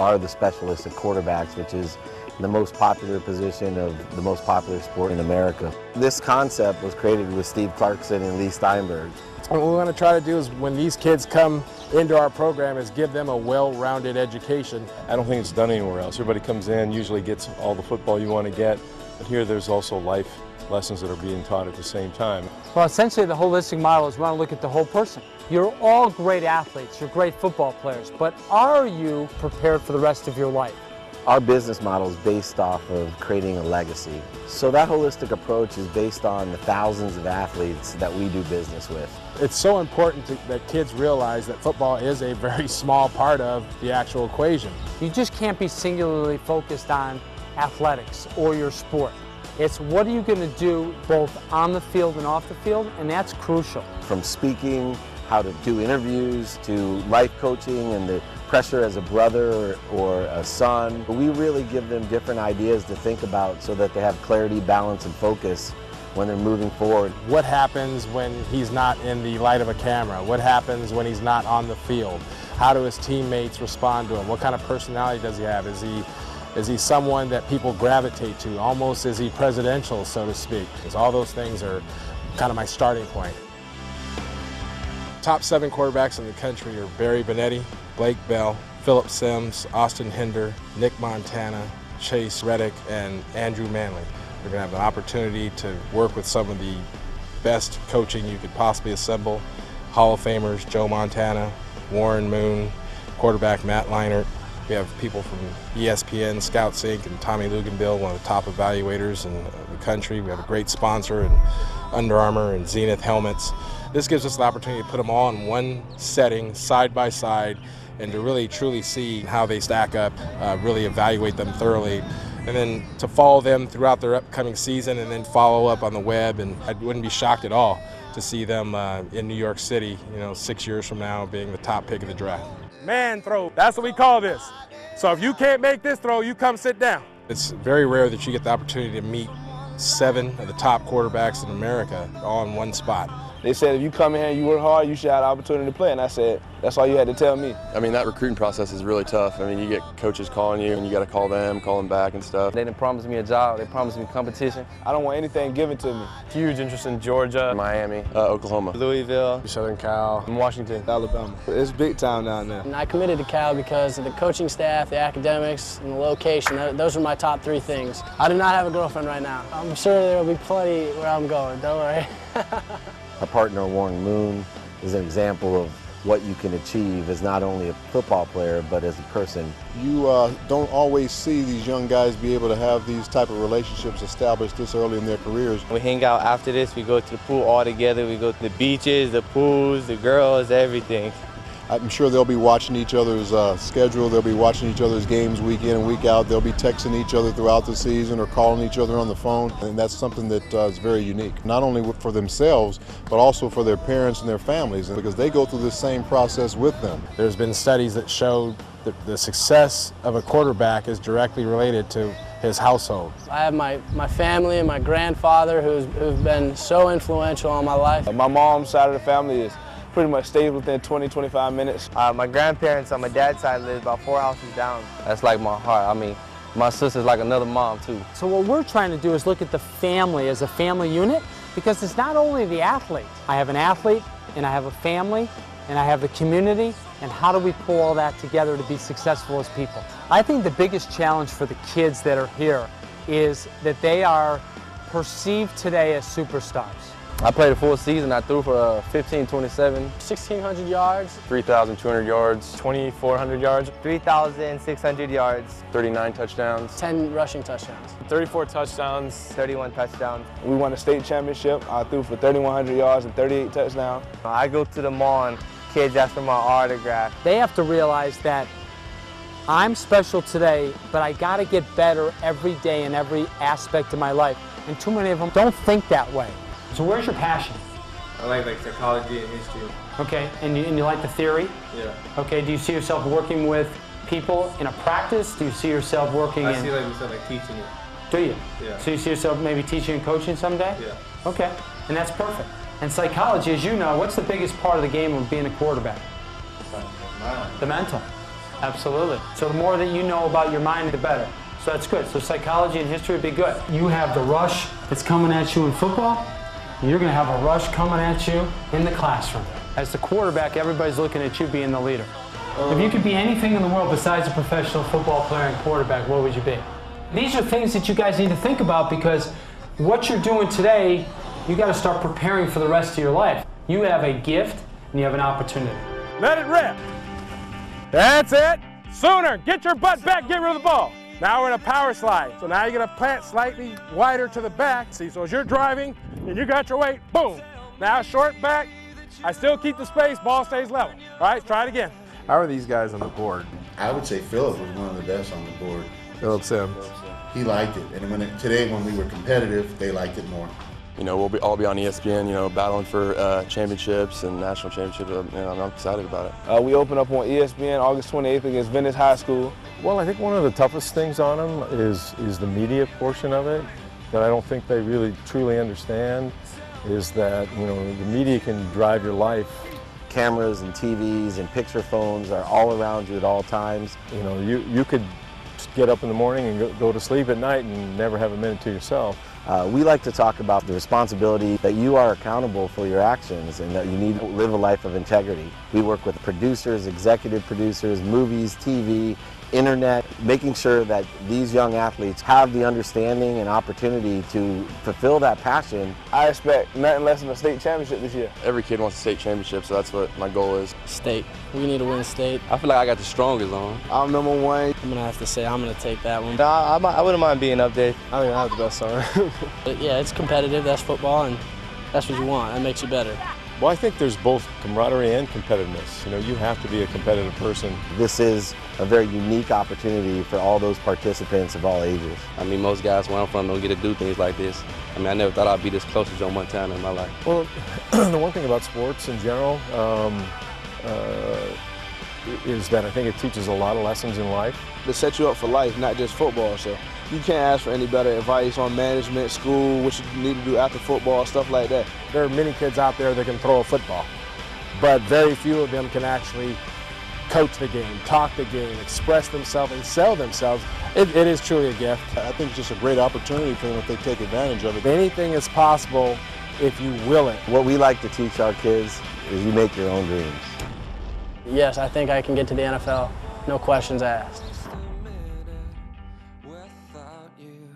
are the specialists at quarterbacks, which is the most popular position of the most popular sport in America. This concept was created with Steve Clarkson and Lee Steinberg. What we're going to try to do is when these kids come into our program is give them a well-rounded education. I don't think it's done anywhere else. Everybody comes in, usually gets all the football you want to get, but here there's also life lessons that are being taught at the same time. Well, essentially the holistic model is we want to look at the whole person. You're all great athletes, you're great football players, but are you prepared for the rest of your life? Our business model is based off of creating a legacy. So that holistic approach is based on the thousands of athletes that we do business with. It's so important that kids realize that football is a very small part of the actual equation. You just can't be singularly focused on athletics or your sport. It's what are you going to do both on the field and off the field, and that's crucial. From speaking, how to do interviews, to life coaching and the pressure as a brother or a son. We really give them different ideas to think about so that they have clarity, balance, and focus when they're moving forward. What happens when he's not in the light of a camera? What happens when he's not on the field? How do his teammates respond to him? What kind of personality does he have? Is he someone that people gravitate to? Almost is he presidential, so to speak? Because all those things are kind of my starting point. Top 7 quarterbacks in the country are Barry Bonetti, Blake Bell, Philip Sims, Austin Hinder, Nick Montana, Chase Reddick, and Andrew Manley. We're going to have an opportunity to work with some of the best coaching you could possibly assemble. Hall of Famers, Joe Montana, Warren Moon, quarterback Matt Leinart. We have people from ESPN, Scouts Inc., and Tommy Luganbill, one of the top evaluators in the country. We have a great sponsor in Under Armour and Zenith helmets. This gives us the opportunity to put them all in one setting, side by side, and to really truly see how they stack up, really evaluate them thoroughly, and then to follow them throughout their upcoming season and then follow up on the web. And I wouldn't be shocked at all to see them in New York City, 6 years from now, being the top pick of the draft. Man throw, that's what we call this. So if you can't make this throw, you come sit down. It's very rare that you get the opportunity to meet 7 of the top quarterbacks in America all in one spot. They said if you come in here and you work hard, you should have the opportunity to play. And I said, that's all you had to tell me. I mean, that recruiting process is really tough. I mean, you get coaches calling you and you got to call them back and stuff. They didn't promise me a job. They promised me competition. I don't want anything given to me. Huge interest in Georgia, Miami, Oklahoma, Louisville, Southern Cal, and Washington, Alabama. It's big time down there. And I committed to Cal because of the coaching staff, the academics, and the location. Those are my top 3 things. I do not have a girlfriend right now. I'm sure there will be plenty where I'm going, don't worry. Our partner, Warren Moon, is an example of what you can achieve as not only a football player, but as a person. You don't always see these young guys be able to have these type of relationships established this early in their careers. We hang out after this, we go to the pool all together, we go to the beaches, the pools, the girls, everything. I'm sure they'll be watching each other's schedule, they'll be watching each other's games week in and week out, they'll be texting each other throughout the season or calling each other on the phone, and that's something that is very unique, not only for themselves, but also for their parents and their families, because they go through this same process with them. There's been studies that show that the success of a quarterback is directly related to his household. I have my family and my grandfather who've been so influential on my life. My mom's side of the family is pretty much stays within 20-25 minutes. My grandparents on my dad's side live about 4 houses down. That's like my heart. I mean, my sister's like another mom too. So what we're trying to do is look at the family as a family unit, because it's not only the athlete. I have an athlete, and I have a family, and I have the community, and how do we pull all that together to be successful as people? I think the biggest challenge for the kids that are here is that they are perceived today as superstars. I played a full season. I threw for 1527, 1,600 yards, 3,200 yards, 2,400 yards, 3,600 yards, 39 touchdowns, 10 rushing touchdowns, 34 touchdowns, 31 touchdowns. We won a state championship. I threw for 3,100 yards and 38 touchdowns. I go to the mall and kids ask for my autograph. They have to realize that I'm special today, but I got to get better every day in every aspect of my life. And too many of them don't think that way. So where's your passion? I like psychology and history. Okay, and you like the theory? Yeah. Okay, do you see yourself working with people in a practice? Do you see yourself working I see like you said, like teaching it. Do you? Yeah. So you see yourself maybe teaching and coaching someday? Yeah. Okay, and that's perfect. And psychology, as you know, what's the biggest part of the game of being a quarterback? The mental. Absolutely. So the more that you know about your mind, the better. So that's good. So psychology and history would be good. You have the rush that's coming at you in football, and you're going to have a rush coming at you in the classroom. As the quarterback, everybody's looking at you being the leader. If you could be anything in the world besides a professional football player and quarterback, what would you be? These are things that you guys need to think about, because what you're doing today, you got to start preparing for the rest of your life. You have a gift and you have an opportunity. Let it rip. That's it. Sooner, get your butt back, get rid of the ball. Now we're in a power slide. So now you're gonna plant slightly wider to the back. See, so as you're driving and you got your weight, boom. Now short back, I still keep the space, ball stays level. All right, try it again. How are these guys on the board? I would say Philip was one of the best on the board. Philip Sims. He liked it, and today when we were competitive, they liked it more. You know, we'll all be on ESPN, you know, battling for championships and national championships. I'm excited about it. We open up on ESPN August 28th against Venice High School. Well, I think one of the toughest things on them is the media portion of it that I don't think they really truly understand, is that, you know, the media can drive your life. Cameras and TVs and picture phones are all around you at all times. You know, you could get up in the morning and go to sleep at night and never have a minute to yourself. We like to talk about the responsibility that you are accountable for your actions and that you need to live a life of integrity. We work with producers, executive producers, movies, TV, internet, making sure that these young athletes have the understanding and opportunity to fulfill that passion. I expect nothing less than a state championship this year. Every kid wants a state championship, so that's what my goal is. State. We need to win state. I feel like I got the strongest on. I'm number one. I'm going to have to say I'm going to take that one. I wouldn't mind being up there. I think I have the best on. But yeah, it's competitive. That's football, and that's what you want. That makes you better. Well, I think there's both camaraderie and competitiveness. You know, you have to be a competitive person. This is a very unique opportunity for all those participants of all ages. I mean, most guys where I'm from don't get to do things like this. I mean, I never thought I'd be this close to Joe Montana in my life. Well, the one thing about sports in general is that I think it teaches a lot of lessons in life. To set you up for life, not just football. So you can't ask for any better advice on management, school, what you need to do after football, stuff like that. There are many kids out there that can throw a football, but very few of them can actually coach the game, talk the game, express themselves, and sell themselves. It is truly a gift. I think it's just a great opportunity for them if they take advantage of it. Anything is possible if you will it. What we like to teach our kids is you make your own dreams. Yes, I think I can get to the NFL. No questions asked. Without you.